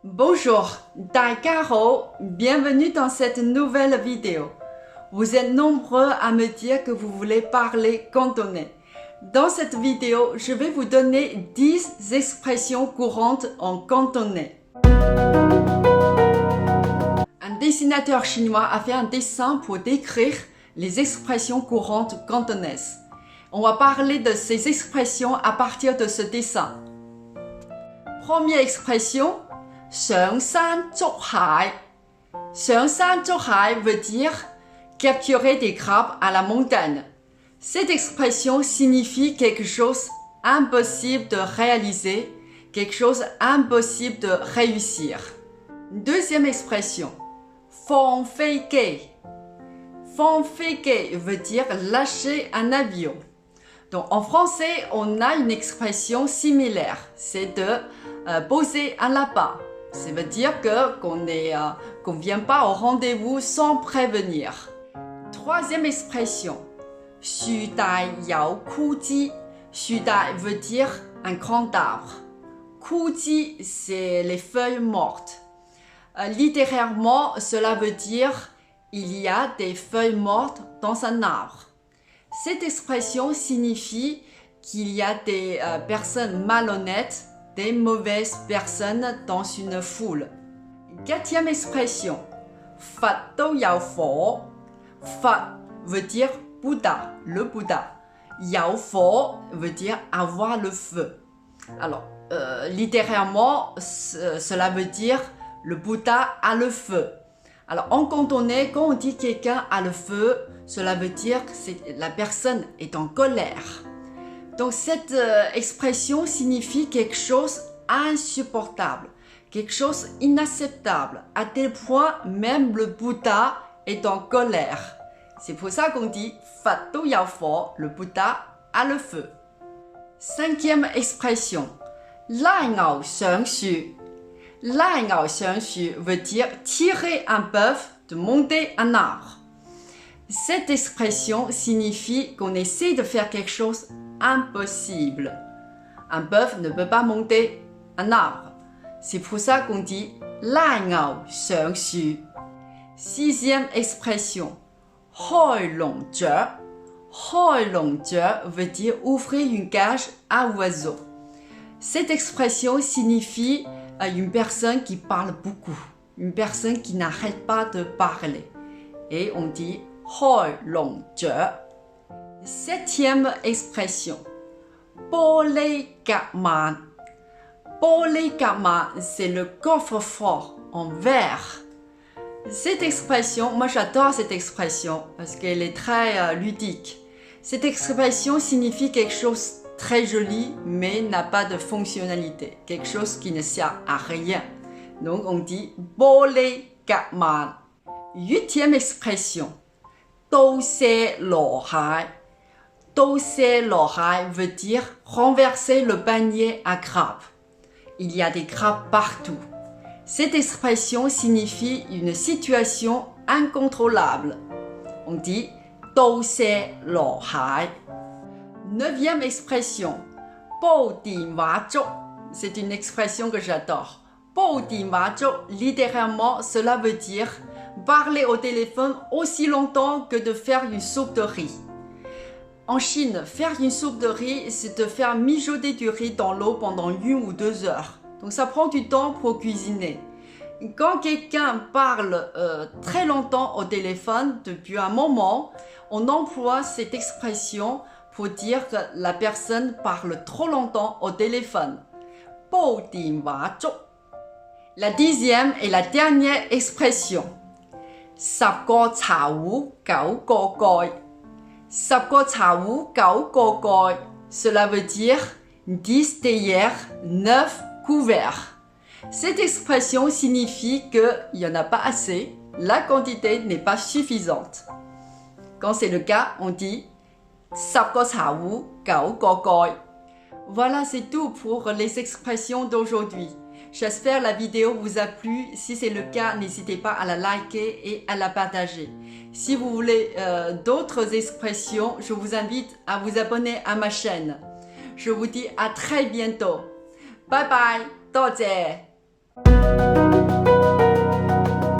Bonjour, 大家好, bienvenue dans cette nouvelle vidéo. Vous êtes nombreux à me dire que vous voulez parler cantonais. Dans cette vidéo, je vais vous donner 10 expressions courantes en cantonais. Un dessinateur chinois a fait un dessin pour décrire les expressions courantes cantonaises. On va parler de ces expressions à partir de ce dessin. Première expression, 上山捉蟹. 上山捉蟹 veut dire capturer des crabes à la montagne. Cette expression signifie quelque chose impossible de réaliser, quelque chose impossible de réussir. Deuxième expression, 放飛機. 放飛機 veut dire lâcher un avion. Donc en français, on a une expression similaire, c'est de poser un lapin. Ça veut dire qu'on ne vient pas au rendez-vous sans prévenir. Troisième expression, 樹大有枯枝. 樹大 veut dire un grand arbre. 枯枝, c'est les feuilles mortes. Littéralement, cela veut dire il y a des feuilles mortes dans un arbre. Cette expression signifie qu'il y a des personnes malhonnêtes, des mauvaises personnes dans une foule. Quatrième expression, 佛都有火. 佛 veut dire Bouddha, le Bouddha. 有火 veut dire avoir le feu. Alors, littéralement, cela veut dire le Bouddha a le feu. Alors, en cantonais, quand on dit quelqu'un a le feu, cela veut dire que la personne est en colère. Donc, cette expression signifie quelque chose d'insupportable, quelque chose d'inacceptable, à tel point même le Bouddha est en colère. C'est pour ça qu'on dit «佛都有火 », le Bouddha a le feu. Cinquième expression, «拉牛上樹. 拉牛上樹 veut dire tirer un bœuf, de monter un arbre. Cette expression signifie qu'on essaie de faire quelque chose impossible. Un bœuf ne peut pas monter un arbre. C'est pour ça qu'on dit 拉牛上樹. Sixième expression, 開籠雀. 開籠雀 veut dire ouvrir une cage à oiseaux. Cette expression signifie une personne qui parle beaucoup, une personne qui n'arrête pas de parler. Et on dit 開籠雀. Septième expression, 玻璃夾萬. 玻璃夾萬, c'est le coffre-fort en verre. Cette expression, moi j'adore cette expression parce qu'elle est très ludique. Cette expression signifie quelque chose de très joli mais n'a pas de fonctionnalité, quelque chose qui ne sert à rien. Donc on dit 玻璃夾萬. Huitième expression, 倒瀉籮蟹. 倒瀉籮蟹 veut dire renverser le panier à crabes. Il y a des crabes partout. Cette expression signifie une situation incontrôlable. On dit 倒瀉籮蟹. Neuvième expression, 煲電話粥. C'est une expression que j'adore. 煲電話粥, littéralement, cela veut dire parler au téléphone aussi longtemps que de faire une soupe de riz. En Chine, faire une soupe de riz, c'est de faire mijoter du riz dans l'eau pendant 1 ou 2 heures. Donc ça prend du temps pour cuisiner. Quand quelqu'un parle très longtemps au téléphone, depuis un moment, on emploie cette expression pour dire que la personne parle trop longtemps au téléphone. 煲電話粥. La 10e et la dernière expression, 10個茶壺9個蓋. 10個茶壺9個蓋. Cela veut dire 10 théières, 9 couverts. Cette expression signifie qu'il n'y en a pas assez, la quantité n'est pas suffisante. Quand c'est le cas, on dit 10個茶壺9個蓋. Voilà, c'est tout pour les expressions d'aujourd'hui. J'espère la vidéo vous a plu. Si c'est le cas, n'hésitez pas à la liker et à la partager. Si vous voulez d'autres expressions, je vous invite à vous abonner à ma chaîne. Je vous dis à très bientôt. Bye bye, 多謝. Bye.